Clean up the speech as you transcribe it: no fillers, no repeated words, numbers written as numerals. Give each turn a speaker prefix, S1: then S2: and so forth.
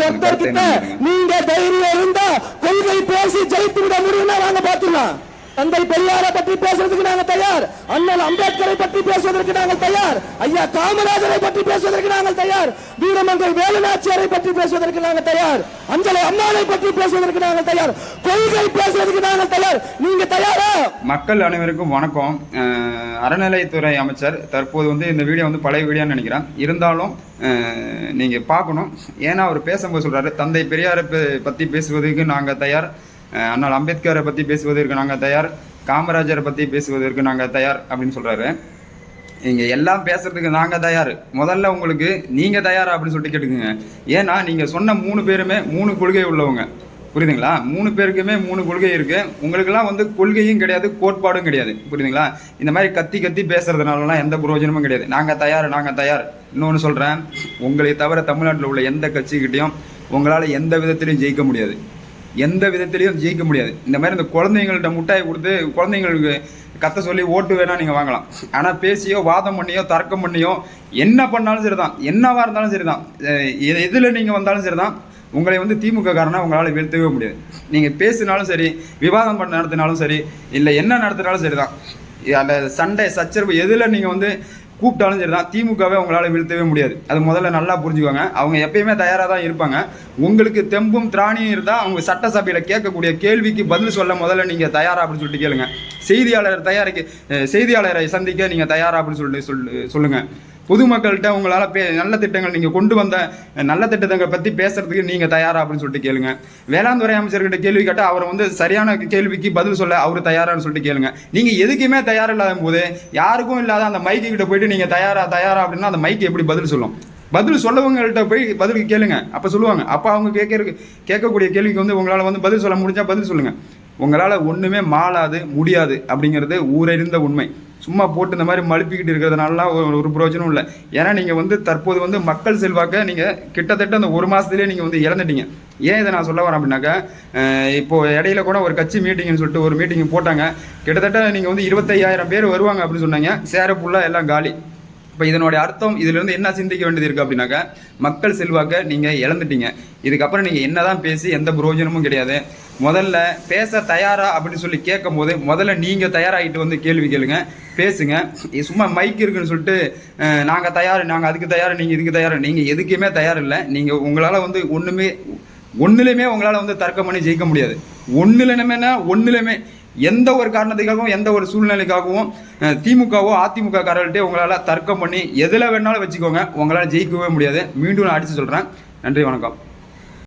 S1: ஒருத்தர் கிட்ட நீங்க தைரியம் இருந்தா கொள்கை பேசி ஜெயித்து விட முடியும்னா வாங்க பாத்துக்கலாம். தந்தை பெரியாரை பற்றி பேசுவதற்கு நாங்கள் தயார். அண்ணல் அம்பேத்கரை பற்றி பேசுவதற்கு நாங்கள் தயார். ஐயா காமராஜரை பற்றி பேசுவதற்கு நாங்கள் தயார். வீரமங்கை வேலுநாச்சியாரை பற்றி பேசுவதற்கு நாங்கள் தயார். அஞ்சலை அம்மாவை பற்றி பேசுவதற்கு நாங்கள் தயார். கொள்கை பேசுவதற்கு நாங்கள் தயார். நீங்க தயாரா?
S2: மக்கள் அனைவருக்கும் வணக்கம். அறநிலையத்துறை அமைச்சர் தற்போது இந்த வீடியோ பழைய வீடியோன்னு நினைக்கிறேன். இருந்தாலும் நீங்க பார்க்கணும். ஏன்னா அவர் பேசும்போது சொல்றாரு, தந்தை பெரியாரை பற்றி பேசுவதற்கு நாங்கள் தயார், அண்ணல் அம்பேத்கரை பற்றி பேசுவதற்கு நாங்கள் தயார், காமராஜரை பற்றி பேசுவதற்கு நாங்கள் தயார் அப்படின்னு சொல்கிறாரு. இங்கே எல்லாம் பேசுறதுக்கு நாங்கள் தயார். முதல்ல உங்களுக்கு நீங்கள் தயாரா அப்படின்னு சொல்லிட்டு கேட்டுக்குங்க. ஏன்னா நீங்கள் சொன்ன 3 பேருமே 3 கொள்கை உள்ளவங்க, புரியுதுங்களா? 3 பேருக்குமே 3 கொள்கை இருக்குது. உங்களுக்கெல்லாம் கொள்கையும் கிடையாது, கோட்பாடும் கிடையாது, புரியுதுங்களா? இந்த மாதிரி கத்தி கத்தி பேசுறதுனாலலாம் எந்த பிரயோஜனமும் கிடையாது. நாங்கள் தயார், நாங்கள் தயார். இன்னொன்று சொல்கிறேன், உங்களை தவிர தமிழ்நாட்டில் உள்ள எந்த கட்சிக்கிட்டையும் உங்களால் எந்த விதத்திலையும் ஜெயிக்க முடியாது, எந்த விதத்திலையும் ஜெயிக்க முடியாது. இந்த மாதிரி இந்த குழந்தைங்கள்ட்ட முட்டாய் கொடுத்து குழந்தைங்களுக்கு கத்த சொல்லி ஓட்டு வேணால் நீங்கள் வாங்கலாம். ஆனால் பேசியோ வாதம் பண்ணியோ தர்க்கம் பண்ணியோ என்ன பண்ணாலும் சரி தான், என்னவாக இருந்தாலும் சரி தான், எதில் நீங்கள் வந்தாலும் சரி தான், உங்களை திமுக காரனா உங்களால் வீழ்த்தவே முடியாது. நீங்கள் பேசினாலும் சரி, விவாதம் பண்ண நடத்தினாலும் சரி, இல்லை என்ன நடத்தினாலும் சரி தான், அந்த சண்டை சச்சரவு எதில் நீங்கள் கூப்பிட்டாலும் சரி தான், திமுகவே உங்களால் வீழ்த்தவே முடியாது. அது முதல்ல நல்லா புரிஞ்சுக்கோங்க. அவங்க எப்பயுமே தயாராக தான் இருப்பாங்க. உங்களுக்கு தெம்பும் திராணியும் இருந்தால் அவங்க சட்டசபையில் கேட்கக்கூடிய கேள்விக்கு பதில் சொல்ல முதல்ல நீங்கள் தயாரா அப்படின்னு சொல்லிட்டு கேளுங்க. செய்தியாளரை சந்திக்க நீங்கள் தயாரா அப்படின்னு சொல்லிட்டு சொல்லுங்கள். பொதுமக்கள்கிட்ட உங்களால் நல்ல திட்டங்கள் நீங்கள் கொண்டு வந்த நல்ல திட்டங்களை பற்றி பேசுறதுக்கு நீங்கள் தயாரா அப்படின்னு சொல்லிட்டு கேளுங்க. வேளாண்துறை அமைச்சர்கிட்ட கேள்வி கேட்டால் அவர் சரியான கேள்விக்கு பதில் சொல்ல அவர் தயாரான்னு சொல்லிட்டு கேளுங்க. நீங்கள் எதுக்குமே தயார் இல்லாத போது, யாருக்கும் இல்லாத அந்த மைக்கு கிட்ட போயிட்டு நீங்கள் தயாரா அப்படின்னா அந்த மைக்கு எப்படி பதில் சொல்லும்? பதில் சொல்லவங்கள்ட்ட போய் பதில் கேளுங்க, அப்போ சொல்லுவாங்க. அப்போ அவங்க கேட்கக்கூடிய கேள்விக்கு உங்களால் பதில் சொல்ல முடிஞ்சால் பதில் சொல்லுங்கள். உங்களால் ஒன்றுமே மாளாது முடியாது அப்படிங்கிறது ஊரறிந்த உண்மை. சும்மா போட்டு இந்த மாதிரி மழுப்பிக்கிட்டு இருக்கிறதுனாலாம் ஒரு பிரயோஜனம் இல்லை. ஏன்னா நீங்கள் தற்போது மக்கள் செல்வாக்க நீங்கள் கிட்டத்தட்ட அந்த 1 மாதத்துலேயே நீங்கள் இழந்துட்டீங்க. ஏன் இதை நான் சொல்ல வரேன் அப்படின்னாக்கா, இப்போது இடையில கூட ஒரு கட்சி மீட்டிங்னு சொல்லிட்டு ஒரு மீட்டிங் போட்டாங்க. கிட்டத்தட்ட நீங்கள் 25,000 பேர் வருவாங்க அப்படின்னு சொன்னாங்க. சேர ஃபுல்லாக எல்லாம் காலி. இப்போ இதனுடைய அர்த்தம் இதிலிருந்து என்ன சிந்திக்க வேண்டியது இருக்குது அப்படின்னாக்கா, மக்கள் செல்வாக்க நீங்கள் இழந்துட்டீங்க. இதுக்கப்புறம் நீங்கள் என்ன தான் பேசி எந்த பிரயோஜனமும் கிடையாது. முதல்ல பேச தயாரா அப்படின்னு சொல்லி கேட்கும் போது முதல்ல நீங்கள் தயாராகிட்டு கேள்வி கேளுங்க, பேசுங்க. சும்மா மைக் இருக்குன்னு சொல்லிட்டு நாங்கள் தயார், நாங்கள் அதுக்கு தயார், நீங்கள் இதுக்கு தயார், நீங்கள் எதுக்குமே தயார் இல்லை. நீங்கள் உங்களால் ஒன்றுலையுமே உங்களால் தர்க்கம் பண்ணி ஜெயிக்க முடியாது. ஒன்றுலையுமே எந்த ஒரு காரணத்துக்காகவும் எந்த ஒரு சூழ்நிலைக்காகவும் திமுகவோ அதிமுக காரர்கள்ட்டே உங்களால் தர்க்கம் பண்ணி எதில் வேணாலும் வச்சுக்கோங்க, உங்களால் ஜெயிக்கவே முடியாது. மீண்டும் நான் அடித்து சொல்கிறேன். நன்றி, வணக்கம்.